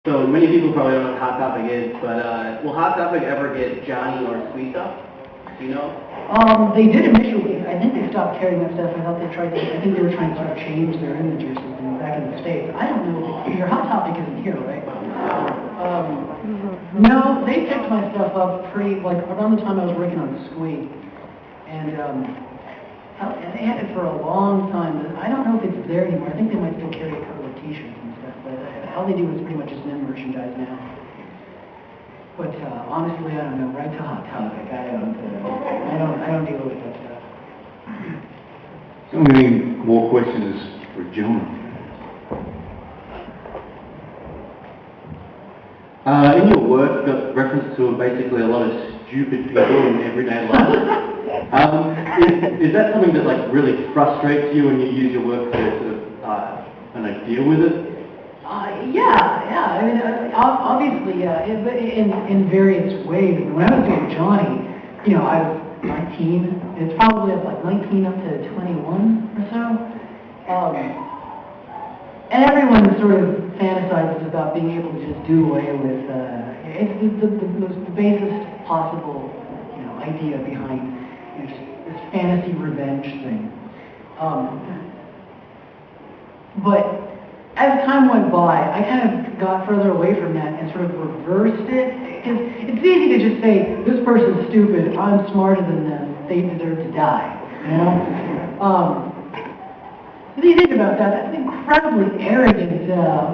So many people probably don't know what Hot Topic is, but will Hot Topic ever get Johnny or Sweet Stuff? Do you know? They did initially. I think they stopped carrying that stuff. I thought they tried to, I think they were trying to sort of change their image or something back in the States. I don't know. Your Hot Topic isn't here, right? No, they picked my stuff up pretty, like, around the time I was working on Squeak. And they had it for a long time. I don't know if it's there anymore. I think they might still carry a couple of t-shirts and stuff, but all they do is pretty much just them merchandise now. But honestly, I don't know. Right to Hot Topic, I don't deal with that stuff. So many more questions for Jhonen. In your work, got reference to basically a lot of stupid people in everyday life. Is that something that like really frustrates you when you use your work to sort of deal with it? Yeah. I mean, obviously, in various ways. When I was doing Johnny, you know, I was 19. It's probably like 19 up to 21 or so. And everyone sort of fantasizes about being able to just do away with it's the basest possible, you know, idea behind just this fantasy revenge thing. But as time went by, I kind of got further away from that and sort of reversed it. Because it's easy to just say, this person's stupid, I'm smarter than them, they deserve to die. You know? If you think about that, that's an incredibly arrogant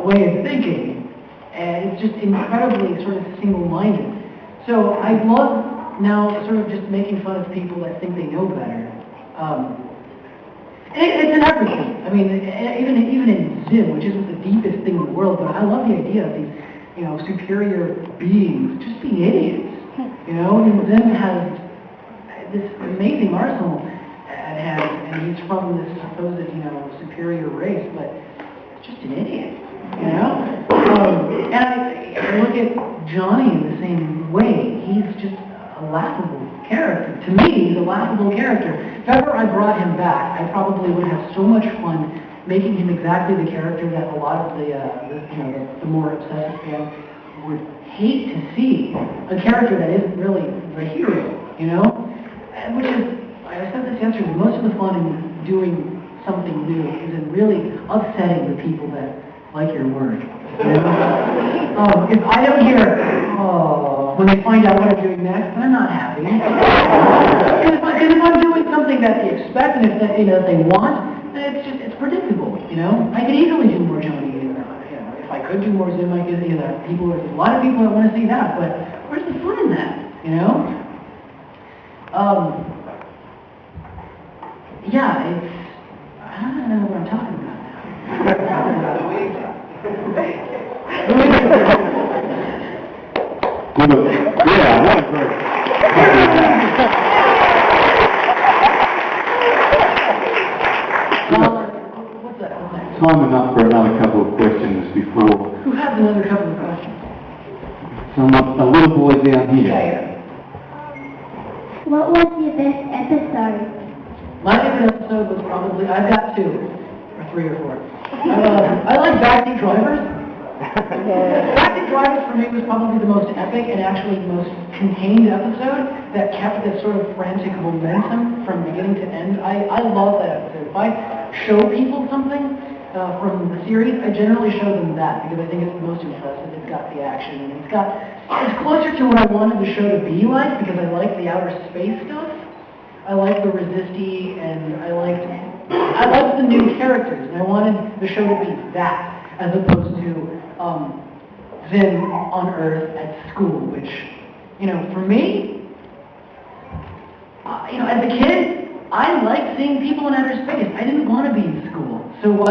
way of thinking. And it's just incredibly sort of single-minded. So I love now sort of just making fun of people that think they know better. It's in everything. I mean, even in Zim, which isn't the deepest thing in the world, but I love the idea of these, you know, superior beings just being idiots. You know, and Zim has this amazing arsenal at hand, and he's from this supposed, you know, superior race, but just an idiot. You know, and I look at Johnny in the same way. He's just a laughable character. To me, he's a laughable character. If ever I brought him back, I probably would have so much fun making him exactly the character that a lot of the more obsessive fans would hate to see. A character that isn't really the hero, you know? Which is, I said this yesterday, most of the fun in doing something new is in really upsetting the people that like your work. You know? If I don't hear, when they find out what I'm doing next, I'm not happy. Because if I'm doing something that they expect and if they want, then it's predictable. You know, I could easily do more Johnny. You know, if I could do more Zim, I could. You know, there's a lot of people that want to see that, but where's the fun in that? You know? Yeah, I don't know what I'm talking about now. What's that? Time enough for another couple of questions before. Who has another couple of questions? Someone, a little boy down here. Yeah. What was your best episode? My favorite episode was probably, I've got 2, or 3 or 4. I like Backseat Drivers. Backseat Drivers for me was probably the most epic and actually the most contained episode that kept this sort of frantic momentum from beginning to end. I love that episode. If I show people something from the series, I generally show them that because I think it's the most impressive. It's got the action and it's closer to what I wanted the show to be like because I like the outer space stuff. I like the Resistee and I liked the new characters, and I wanted the show to be that, as opposed to Zim on Earth at school, which, you know, for me, you know, as a kid, I liked seeing people in outer space. I didn't want to be in school, so